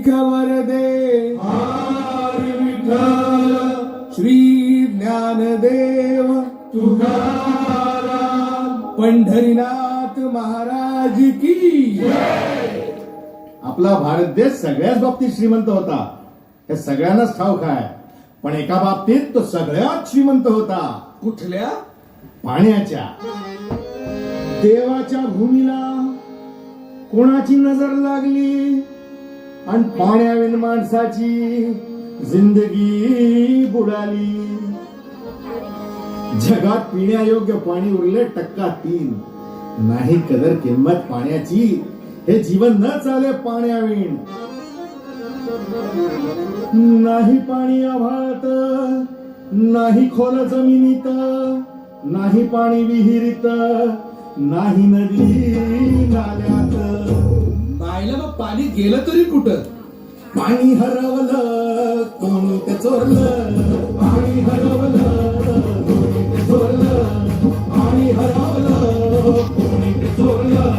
खबर दे हरी विठ्ठल श्री ज्ञानदेव तुकाराम पंढरीनाथ महाराज की. आपला भारत देश सगळ्याच बाबतीत श्रीमंत होता, हे सगळ्यांनाच ठाऊक आहे. पण एका बाबतीत तो सगळ्यात श्रीमंत होता, कुठल्या? पाण्याच्या. देवाच्या भूमीला कोणाची नजर लागली आणि पाण्याविन माणसाची जिंदगी बुडाली. जगात पिण्यायोग्य पाणी उरले टक्का 3. नाही कदर किंमत पाण्याची, हे जीवन न चाले पाण्याविण. नाही पाणी आभाळात, नाही खोल जमिनीत, नाही पाणी विहिरीत, नाही नदी नाल्यात. बायला मग पाणी गेलं तरी कुठं? पाणी हरवलं कोणी ते चोरलं, पाणी हरवलं कोणी ते चोरलं, पाणी हरवलं कोणी ते चोरलं,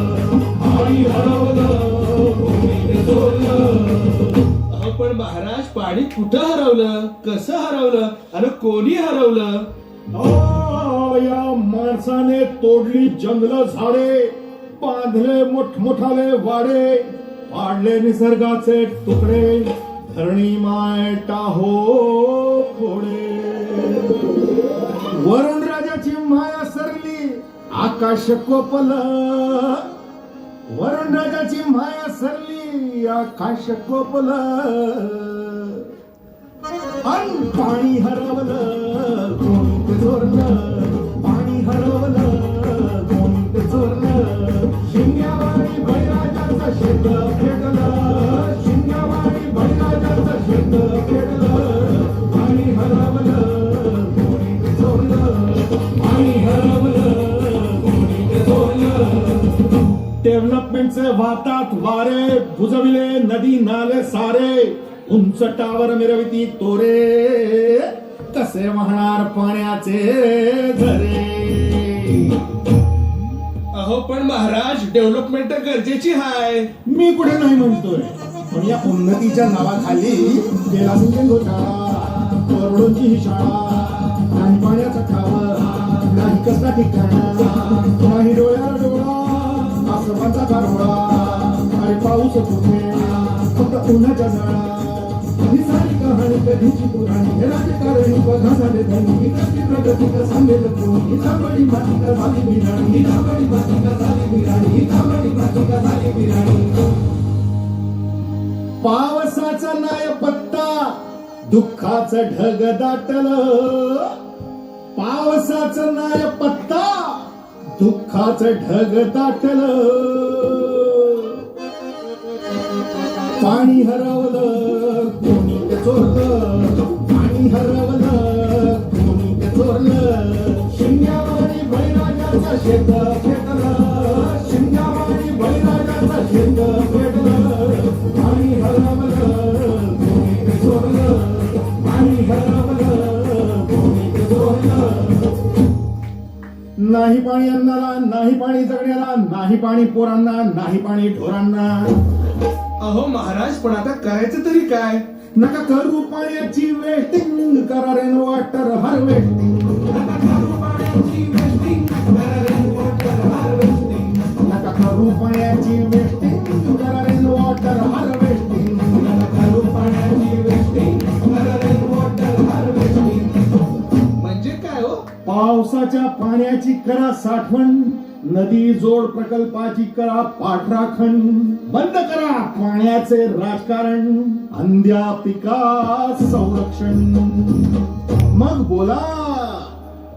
पाणी हरवलं कोणी ते चोरलं. अहो पण महाराज, पाणी कुठं हरवलं, कसं हरवलं आणि कोणी हरवलं? या माणसाने तोडली जंगल झाडे, बांधले मोठमोठाले वाडे, पाडले निसर्गाचे तुकडे, धरणी माय टाहो फोडे. वरुण राजाची माया सरली, आकाश कोपलं. वरुण राजाची माया सरली, आकाश कोपलं. आणि पाणी हरवलं कोणी ते चोरलं, पाणी हरवलं कोणी ते चोरलं. शिंग्यावाणी बळीराजाचं शेत फेडलं, शिंग्यावाणी बळीराजाचं शेत फेडलं. पाणी हरवलं कोणी ते चोरलं, पाणी हरवलं कोणी ते चोरलं. डेव्हलपमेंटचे वाहतात वारे, बुजविले नदी नाले सारे, उंच टावर मिरविती तोरे, कसे वाहणार पाण्याचे झरे. अहो पण महाराज, डेव्हलपमेंट तर गरजेची आहे. मी कुठे नाही म्हणतोय, पण या उन्नतीच्या नावाखाली केला सिंचन घोटाळा, करोडोंची ही शाळा. नाही पाण्याचा ठाव, नाही कसला ठिकाण, नाही डोळ्याला डोळा, आसमानचा कारवळा. अरे पाऊस कुठे, फक्त उन्हाच्या झाडा. ही सारी कहाणी कधीची पुराणी, राजकारणी बघा झाले धनी. ही कसली प्रगती का सांगेल कोणी, ही तांबडी माती का झाली बिराणी, ही तांबडी माती का झाली बिराणी, ही तांबडी माती का झाली बिराणी. पावसाचा नाय पत्ता, दुःखाचं ढग दाटलं. पावसाचं नाय पत्ता, दुःखाचं ढग दाटलं. पाणी हरवलं कोणी ते चोरलं, पाणी हरवलं कोणी ते चोरलं. शिंग्यावाणी बळीराजाचं शेत फेडलं, शिंग्यावाणी बळीराजाचं शेत फेडलं. पाणी हरवलं कोणी ते चोरलं, पाणी हरवलं कोणी ते चोरलं. नाही पाणी अन्नाला, नाही पाणी जगण्याला, नाही पाणी पोरांना, नाही पाणी ढोरांना. अहो महाराज, पण आता करायचं तरी काय? नका करू पाण्याची वेस्टिंग, करा रेन वॉटर हार्वेस्टिंग. नका करू पाण्याची वेस्टिंग, करा रेन वॉटर हार्वेस्टिंग. नका करू पाण्याची वेस्टिंग, करा रेन वॉटर हार्वेस्टिंग. नका करू पाण्याची वेस्टिंग, करा रेन वॉटर हार्वेस्टिंग. म्हणजे काय हो? पावसाच्या पाण्याची करा साठवण, नदी जोड प्रकल्पाची करा पाठराखण. बंद करा पाण्याचे राजकारण, अंध्या पिका संरक्षण. मग बोला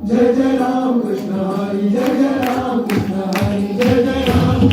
जय जय राम कृष्ण हरी, जय जय राम कृष्ण हरी, जय जय राम